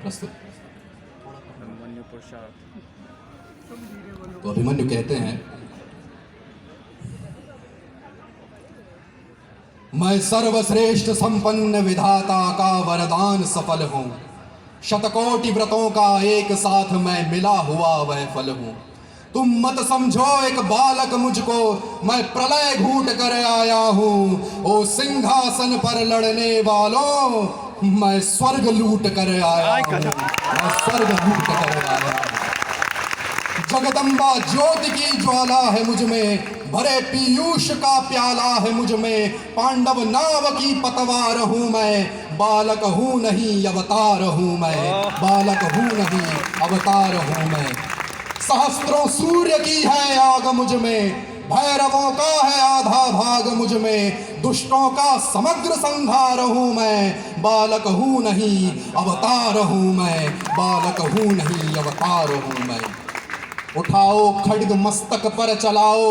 प्रस्तुत। तो अभिमन्यु कहते हैं, मैं सर्वश्रेष्ठ संपन्न विधाता का वरदान सफल हूं, शतकोटि व्रतों का एक साथ मैं मिला हुआ वह फल हूं। तुम मत समझो एक बालक मुझको, मैं प्रलय घूट कर आया हूं। ओ सिंहासन पर लड़ने वालों, मैं स्वर्ग लूट कर आया हूं, मैं स्वर्ग लूट कर आया हूं। जगदम्बा ज्योति की ज्वाला है मुझ में, भरे पीयूष का प्याला है मुझ में। पांडव नाव की पतवार हूं मैं, बालक हूं नहीं अवतार हूं मैं, बालक हूं नहीं अवतार हूं मैं। सहस्त्रों सूर्य की है आग मुझ में, भैरवों का है आधा भाग मुझ में। दुष्टों का समग्र संहार हूं मैं, बालक हूं नहीं अवतार हूं मैं, बालक हूं नहीं अवतार हूं मैं। उठाओ खड्ग मस्तक पर चलाओ,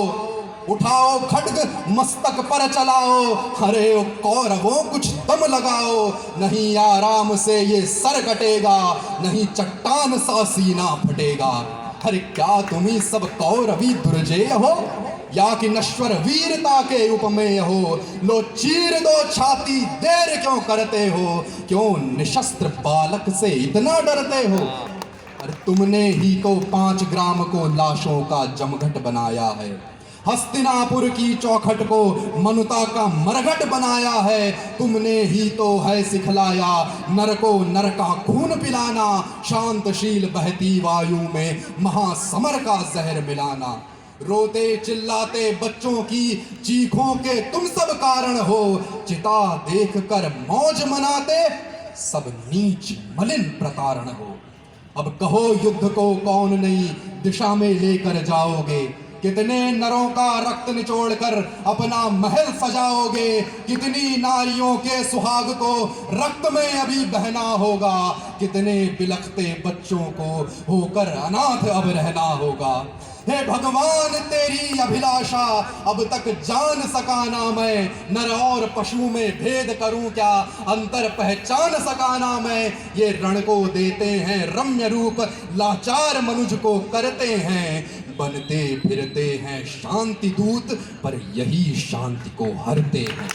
उठाओ खड्ग मस्तक पर चलाओ। अरे ओ कौरवों कुछ दम लगाओ, नहीं आराम से ये सर कटेगा, नहीं चट्टान सा सीना फटेगा। अरे क्या तुम ही सब कौरवी दुर्जेय हो, या कि नश्वर वीरता के उपमेय हो। लो चीर दो छाती, देर क्यों करते हो, क्यों निशस्त्र बालक से इतना डरते हो। अरे तुमने ही तो 5 ग्राम को लाशों का जमघट बनाया है, हस्तिनापुर की चौखट को मनुता का मरघट बनाया है। तुमने ही तो है सिखलाया नर को नर का खून पिलाना, शांतशील बहती वायु में महासमर का जहर मिलाना। रोते चिल्लाते बच्चों की चीखों के तुम सब कारण हो, चिता देख कर मौज मनाते सब नीच मलिन प्रतारण हो। अब कहो युद्ध को कौन नई दिशा में लेकर जाओगे, कितने नरों का रक्त निचोड़कर अपना महल सजाओगे। कितनी नारियों के सुहाग को रक्त में अभी बहना होगा, कितने बिलखते बच्चों को होकर अनाथ अब रहना होगा। हे भगवान तेरी अभिलाषा अब तक जान सका ना मैं, नर और पशु में भेद करूं क्या अंतर पहचान सका ना मैं। ये रण को देते हैं रम्य रूप, लाचार मनुज को करते हैं बनते फिरते हैं शांति दूत, पर यही शांति को हरते हैं।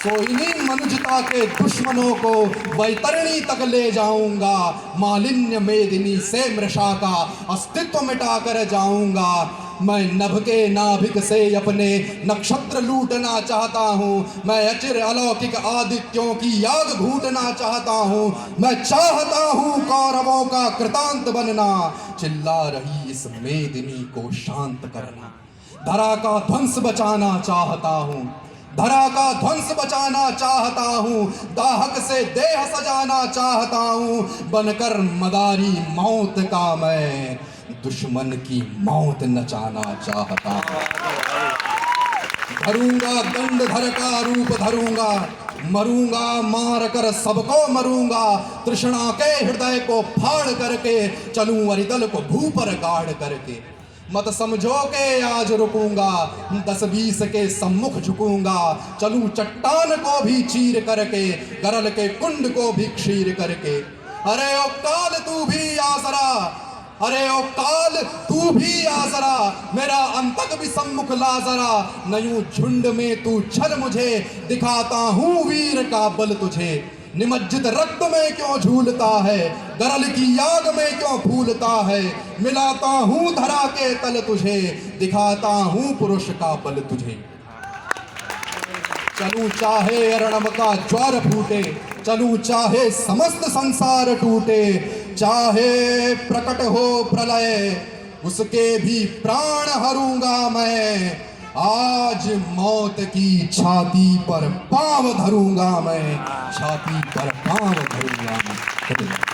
सो इन्हीं मनुजता के दुश्मनों को वैतरणी तक ले जाऊंगा, मालिन्य मेदिनी से मृषा का अस्तित्व मिटा कर जाऊंगा। मैं नभ के नाभिक से अपने नक्षत्र लूटना चाहता हूँ, मैं अचिर अलौकिक आदित्यों की याग घूटना चाहता हूँ। मैं चाहता हूँ कौरवों का कृतांत बनना, चिल्ला रही इस मेदिनी को शांत करना। धरा का ध्वंस बचाना चाहता हूँ, धरा का ध्वंस बचाना चाहता हूँ। दाहक से देह सजाना चाहता हूँ, बनकर मदारी मौत का मैं दुश्मन की मौत नचाना चाहता हूँ। धरूंगा दंडधर का रूप धरूंगा, मरूंगा मार कर सबको मरूंगा। तृष्णा के हृदय को फाड़ करके चलूं अरिदल को भू पर गाड़ करके। मत समझो के आज रुकूंगा, 10-20 के सम्मुख झुकूंगा। चलूं चट्टान को भी चीर करके, गरल के कुंड को भी क्षीर करके। अरे ओ काल तू भी आसरा, अरे ओ काल तू भी आसरा, मेरा अंतक भी सम्मुख ला जरा। नयूं झुंड में तू चल मुझे, दिखाता हूँ वीर का बल तुझे। निमज्जित रक्त में क्यों झूलता है, गरल की याग में क्यों फूलता है। मिलाता हूँ धरा के तल तुझे, दिखाता हूँ पुरुष का बल तुझे। चलूं चाहे अरणम का ज्वार फूटे, चलूं चाहे समस्त संसार टूटे। चाहे प्रकट हो प्रलय, उसके भी प्राण हरूंगा मैं। आज मौत की छाती पर पांव धरूंगा मैं, छाती पर पांव धरूंगा मैं।